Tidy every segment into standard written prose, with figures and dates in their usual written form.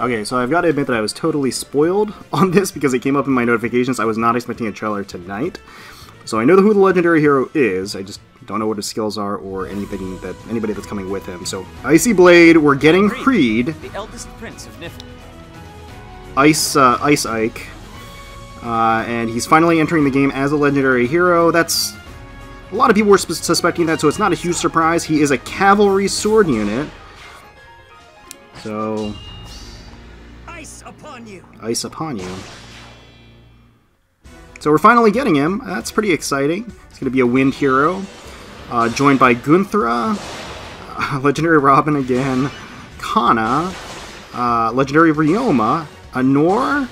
Okay, so I've got to admit that I was totally spoiled on this because it came up in my notifications. I was not expecting a trailer tonight. So I know who the legendary hero is, I just don't know what his skills are or anybody that's coming with him. So, Icy Blade, we're getting Hríd, the eldest prince of Nifl. Ice Ike, and he's finally entering the game as a legendary hero. That's... a lot of people were suspecting that, so it's not a huge surprise. He is a cavalry sword unit. So... ice upon you! Ice upon you. So we're finally getting him. That's pretty exciting. He's going to be a wind hero. Joined by Gunthra, legendary Robin again, Kana, legendary Ryoma, Anor,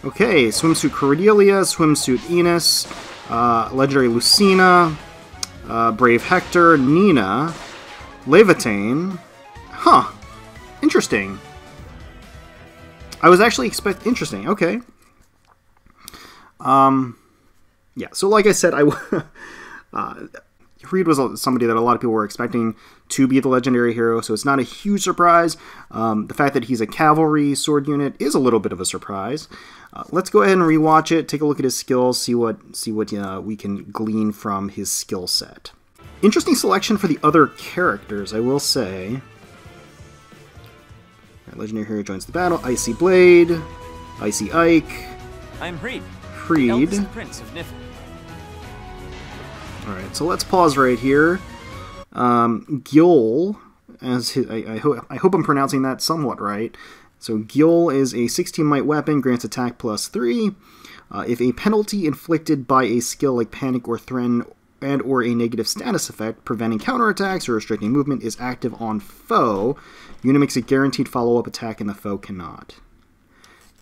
okay, swimsuit Cordelia, swimsuit Enos, legendary Lucina, brave Hector, Nina, Levitane. Huh. Interesting. I was actually interesting, okay. Yeah, so like I said, Hrid was somebody that a lot of people were expecting to be the legendary hero, so it's not a huge surprise. The fact that he's a cavalry sword unit is a little bit of a surprise. Let's go ahead and rewatch it, take a look at his skills, see what we can glean from his skill set. Interesting selection for the other characters, I will say. Legendary hero joins the battle. Icy Blade, Icy Ike. I'm Hrid. Hrid. Prince of Nifl. Alright, so let's pause right here. Gil, as his, I hope I'm pronouncing that somewhat right. So Gil is a 16 might weapon, grants attack +3. If a penalty inflicted by a skill like Panic or Threaten and or a negative status effect preventing counterattacks or restricting movement is active on foe, unit makes a guaranteed follow-up attack and the foe cannot.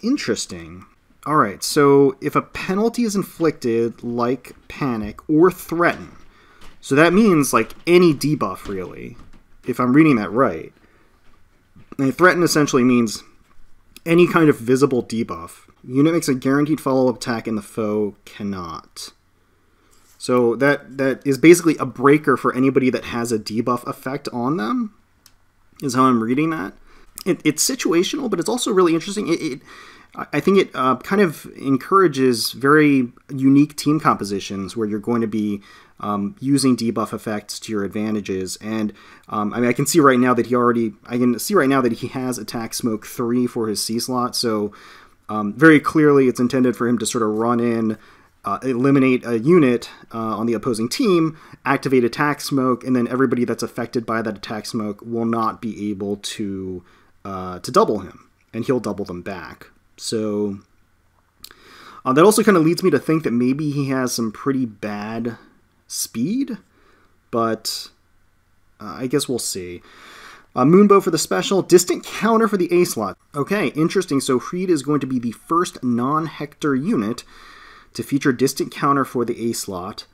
Interesting. Alright, so if a penalty is inflicted, like Panic or Threaten, so that means like any debuff, really, if I'm reading that right. And Threaten essentially means any kind of visible debuff. Unit makes a guaranteed follow-up attack and the foe cannot. So that is basically a breaker for anybody that has a debuff effect on them, is how I'm reading that. It's situational, but it's also really interesting. I think it kind of encourages very unique team compositions where you're going to be using debuff effects to your advantages. And I mean, I can see right now that he has attack smoke 3 for his C slot. So very clearly, it's intended for him to sort of run in, eliminate a unit on the opposing team, activate attack smoke, and then everybody that's affected by that attack smoke will not be able to double him, and he'll double them back. So that also kind of leads me to think that maybe he has some pretty bad speed, but I guess we'll see. Moonbow for the special, distant counter for the A slot. Okay, interesting. So Hrid is going to be the first non-Hector unit to feature distant counter for the A slot.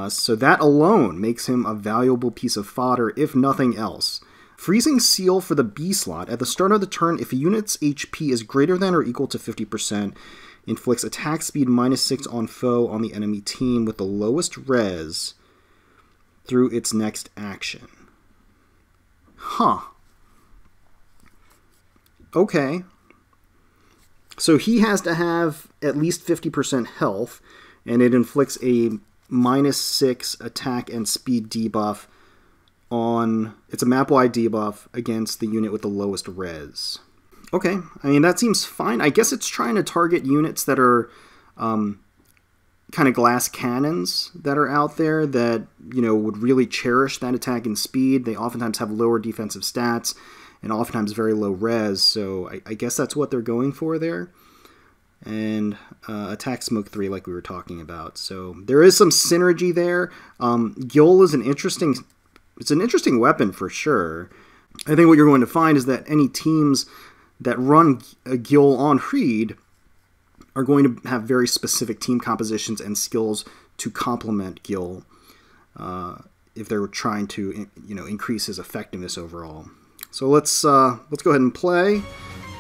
So that alone makes him a valuable piece of fodder, if nothing else. Freezing Seal for the B slot. At the start of the turn, if a unit's HP is greater than or equal to 50%, inflicts attack speed -6 on foe on the enemy team with the lowest res through its next action. Huh. Okay. So he has to have at least 50% health, and it inflicts a -6 attack and speed debuff on... it's a map-wide debuff against the unit with the lowest res. Okay, I mean, that seems fine. I guess it's trying to target units that are kind of glass cannons that are out there that, you know, would really cherish that attack and speed. They oftentimes have lower defensive stats and oftentimes very low res, so I guess that's what they're going for there. And attack smoke 3 like we were talking about. So there is some synergy there. Gil is an interesting weapon for sure. I think what you're going to find is that any teams that run a Gil on Hrid are going to have very specific team compositions and skills to complement Gil if they're trying to, you know, increase his effectiveness overall. So let's go ahead and play.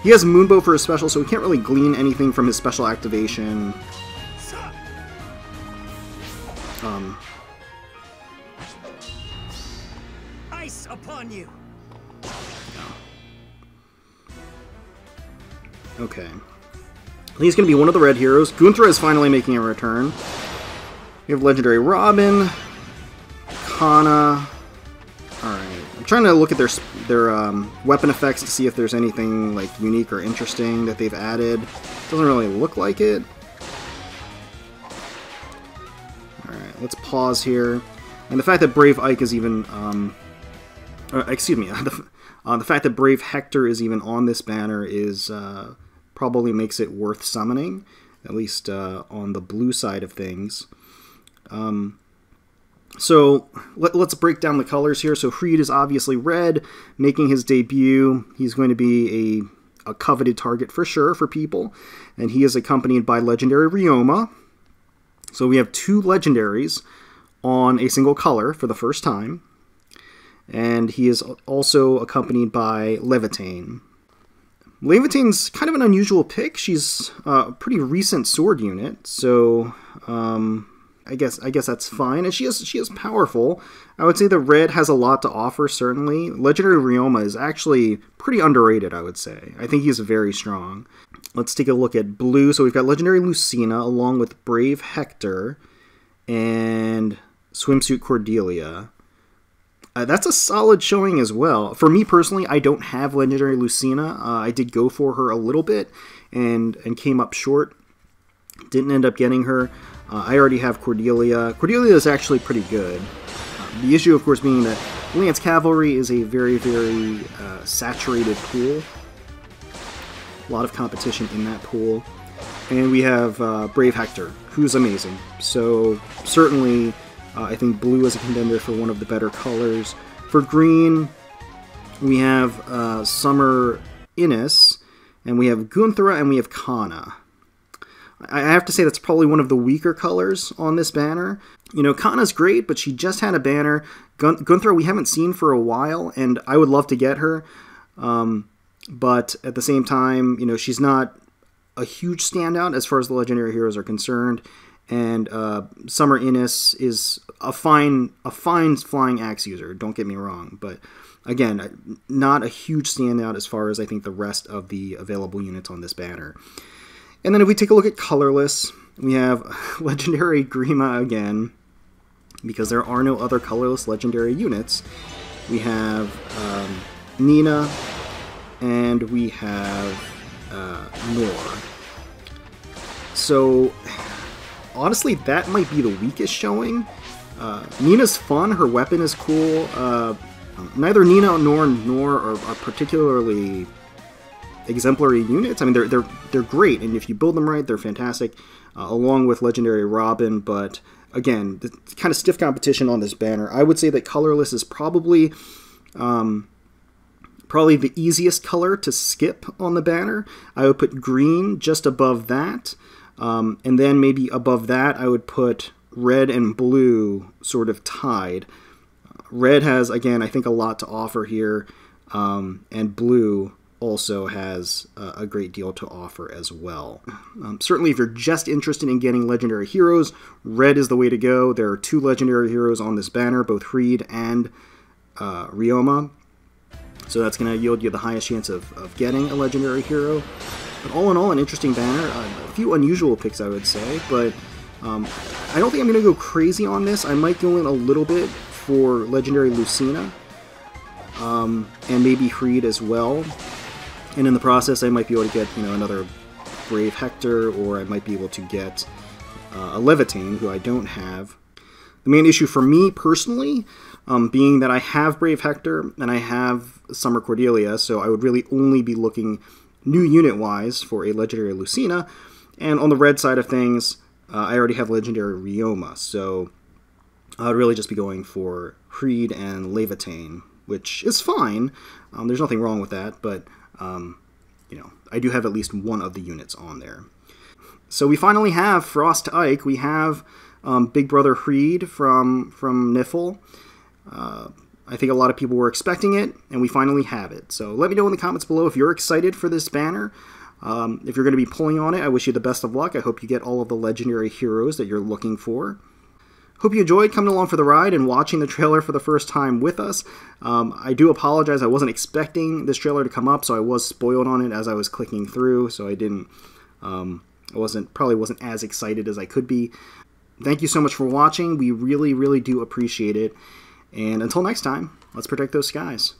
He has Moonbow for his special, so we can't really glean anything from his special activation. Ice upon you. Okay. He's going to be one of the red heroes. Gunthra is finally making a return. We have Legendary Robin, Kana. Alright. I'm trying to look at their weapon effects to see if there's anything like unique or interesting that they've added. Doesn't really look like it. Alright, let's pause here. And the fact that Brave Ike is even... excuse me. The fact that Brave Hector is even on this banner is probably makes it worth summoning, at least on the blue side of things. So let's break down the colors here. So Hríd is obviously red, making his debut. He's going to be a coveted target for sure for people, and he is accompanied by Legendary Ryoma. So we have two legendaries on a single color for the first time. And he is also accompanied by Levitane. Levitane's kind of an unusual pick. She's a pretty recent sword unit, so I guess that's fine. And she is powerful. I would say the red has a lot to offer, certainly. Legendary Ryoma is actually pretty underrated, I would say. I think he's very strong. Let's take a look at blue. So we've got Legendary Lucina along with Brave Hector and Swimsuit Cordelia. That's a solid showing as well. For me personally, I don't have Legendary Lucina. I did go for her a little bit and came up short. Didn't end up getting her. I already have Cordelia. Cordelia is actually pretty good. The issue, of course, being that Lance Cavalry is a very, very saturated pool. A lot of competition in that pool. And we have Brave Hector, who's amazing. So certainly... I think blue is a contender for one of the better colors. For green, we have Summer Innes, and we have Gunthra, and we have Kana. I have to say that's probably one of the weaker colors on this banner. You know, Kana's great, but she just had a banner. Gunthra we haven't seen for a while, and I would love to get her. But at the same time, you know, she's not a huge standout as far as the legendary heroes are concerned. And Summer Innes is a fine flying axe user, don't get me wrong. But again, not a huge standout as far as I think the rest of the available units on this banner. And then if we take a look at colorless, we have Legendary Grima again, because there are no other colorless legendary units. We have Nina, and we have Nor. So... honestly, that might be the weakest showing. Nina's fun, her weapon is cool. Neither Nina nor Nor are particularly exemplary units. I mean, they're great, and if you build them right, they're fantastic, along with Legendary Robin, but again, the kind of stiff competition on this banner. I would say that colorless is probably the easiest color to skip on the banner. I would put green just above that. And then maybe above that, I would put red and blue sort of tied. Red has, again, I think a lot to offer here, and blue also has a great deal to offer as well. Certainly, if you're just interested in getting legendary heroes, red is the way to go. There are two legendary heroes on this banner, both Hrid and Ryoma. So that's going to yield you the highest chance of getting a legendary hero. But all in all, an interesting banner. A few unusual picks, I would say, but I don't think I'm going to go crazy on this. I might go in a little bit for Legendary Lucina, and maybe Hrid as well. And in the process, I might be able to get, you know, another Brave Hector, or I might be able to get a Levitane, who I don't have. The main issue for me personally, being that I have Brave Hector and I have Summer Cordelia, so I would really only be looking new unit-wise for a Legendary Lucina, and on the red side of things, I already have Legendary Ryoma, so I would really just be going for Hrid and Levitane, which is fine. There's nothing wrong with that, but you know, I do have at least one of the units on there. So we finally have Frost Ike. We have Big Brother Hríd from Nifl. I think a lot of people were expecting it, and we finally have it. So let me know in the comments below if you're excited for this banner. If you're going to be pulling on it, I wish you the best of luck. I hope you get all of the legendary heroes that you're looking for. Hope you enjoyed coming along for the ride and watching the trailer for the first time with us. I do apologize. I wasn't expecting this trailer to come up, so I was spoiled on it as I was clicking through, so I didn't... probably wasn't as excited as I could be. Thank you so much for watching. We really, really do appreciate it. And until next time, let's protect those skies.